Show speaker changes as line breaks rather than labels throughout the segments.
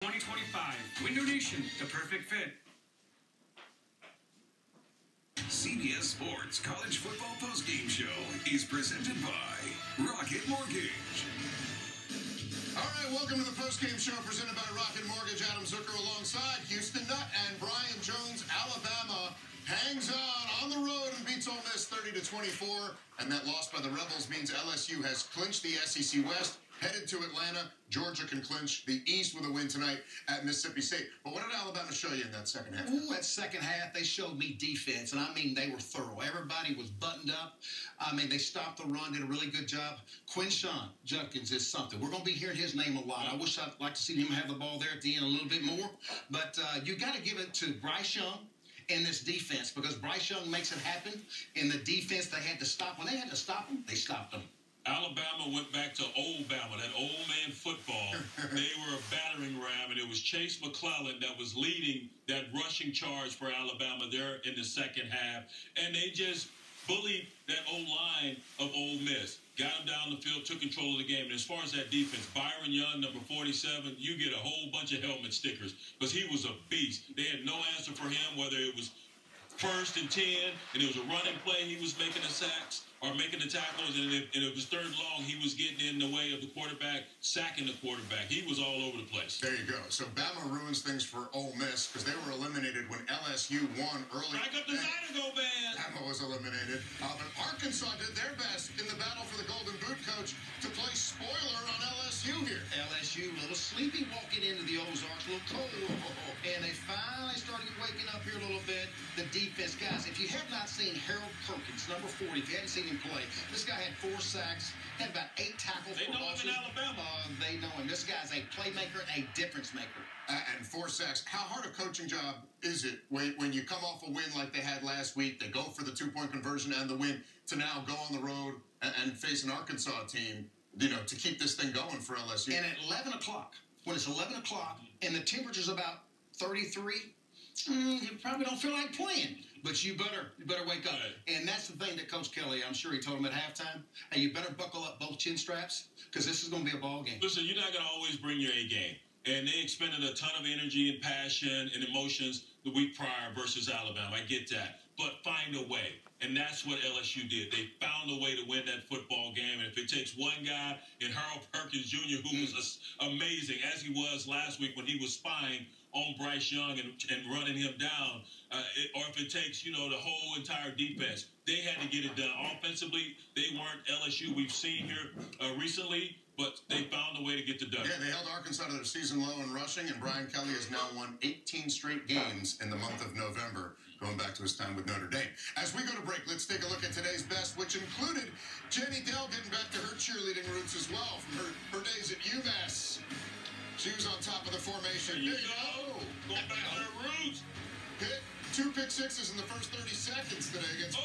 2025. Window Nation, the perfect fit.
CBS Sports College Football Postgame Show is presented by Rocket Mortgage.
All right, welcome to the Postgame Show presented by Rocket Mortgage. Adam Zucker alongside Houston Nutt and Brian Jones. Alabama hangs on the road and beats Ole Miss 30-24. And that loss by the Rebels means LSU has clinched the SEC West, headed to Atlanta. Georgia can clinch the East with a win tonight at Mississippi State. But what did Alabama show you in that second half?
Ooh, that second half, they showed me defense, and I mean they were thorough. Everybody was buttoned up. I mean, they stopped the run, did a really good job. Quinshon Judkins is something. We're going to be hearing his name a lot. I wish I'd like to see him have the ball there at the end a little bit more. But you got to give it to Bryce Young in this defense, because Bryce Young makes it happen. In the defense, they had to stop. When they had to stop them, they stopped them.
Alabama went back to old Bama, that old man football. They were a battering ram, and it was Chase McClellan that was leading that rushing charge for Alabama there in the second half. And they just bullied that old line of Ole Miss. Got them down the field, took control of the game. And as far as that defense, Byron Young, number 47, you get a whole bunch of helmet stickers because he was a beast. They had no answer for him, whether it was 1st and 10, and it was a running play, he was making the sacks or making the tackles, and if it was 3rd long, he was getting in the way of the quarterback, sacking the quarterback. He was all over the place.
There you go. So Bama ruins things for Ole Miss because they were eliminated when LSU won early.
Back up the Zydeco band.
Bama was eliminated. But Arkansas did their best in the battle for the Golden Boot coach to play spoiler on LSU here.
LSU, a little sleepy walking into the Ozarks, a little cold. And they finally started waking up here a little bit. The defense, guys, if you have not seen Harold Perkins, number 40, if you hadn't seen him play, this guy had 4 sacks, had about 8 tackles.
They know him in Alabama.
They know him. This guy's a playmaker, a difference maker.
And 4 sacks. How hard a coaching job is it when you come off a win like they had last week, they go for the 2-point conversion and the win, to now go on the road and face an Arkansas team, to keep this thing going for LSU?
And at 11 o'clock, when it's 11 o'clock and the temperature's about 33, you probably don't feel like playing. But you better wake up. Right. And that's the thing that Coach Kelly, I'm sure he told him at halftime, hey, you better buckle up both chin straps because this is going to be a ball game.
Listen, you're not going to always bring your A game. And they expended a ton of energy and passion and emotions the week prior versus Alabama. I get that. But find a way. And that's what LSU did. They found a way to win that football game. And if it takes one guy in Harold Perkins Jr., who was amazing, as he was last week when he was spying on Bryce Young and running him down, or if it takes, the whole entire defense, they had to get it done. Offensively, they weren't LSU we've seen here recently, but they found a way to get it done.
Yeah, they held Arkansas to their season low in rushing, and Brian Kelly has now won 18 straight games in the month of November, going back to his time with Notre Dame. As we go to break, let's take a look at today's best, which included Jenny Dell getting back to her cheerleading roots as well from her days at UMass. She was on top of the formation.
There you go. Going back to her roots.
Hit 2 pick sixes in the first 30 seconds today against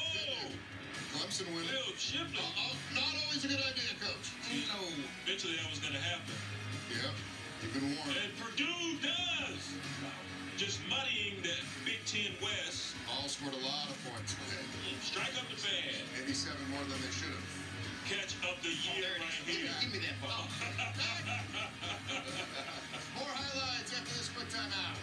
Clemson winning.
Will Shipley.
Not always a good idea, Coach.
No. Eventually that was going to happen.
Yep. You've been warned.
And Purdue does. Just muddying the Big Ten West.
All scored a lot of points today.
Strike up the band.
87 more than they should have.
Catch of the year right here.
Give me that ball.
More highlights after this quick timeout.